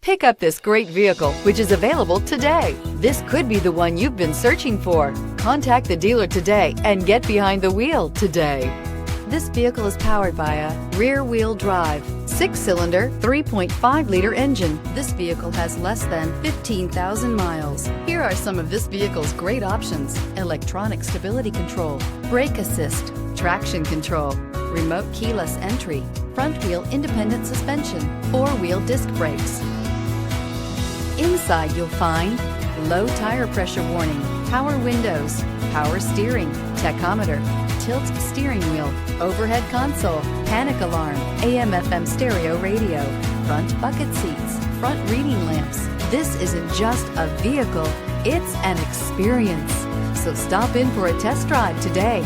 Pick up this great vehicle, which is available today. This could be the one you've been searching for. Contact the dealer today and get behind the wheel today. This vehicle is powered by a rear-wheel drive, 6-cylinder, 3.5-liter engine. This vehicle has less than 15,000 miles. Here are some of this vehicle's great options: electronic stability control, brake assist, traction control, remote keyless entry, front-wheel independent suspension, 4-wheel disc brakes. Inside you'll find low tire pressure warning, power windows, power steering, tachometer, tilt steering wheel, overhead console, panic alarm, AM/FM stereo radio, front bucket seats, front reading lamps. This isn't just a vehicle, it's an experience. So stop in for a test drive today.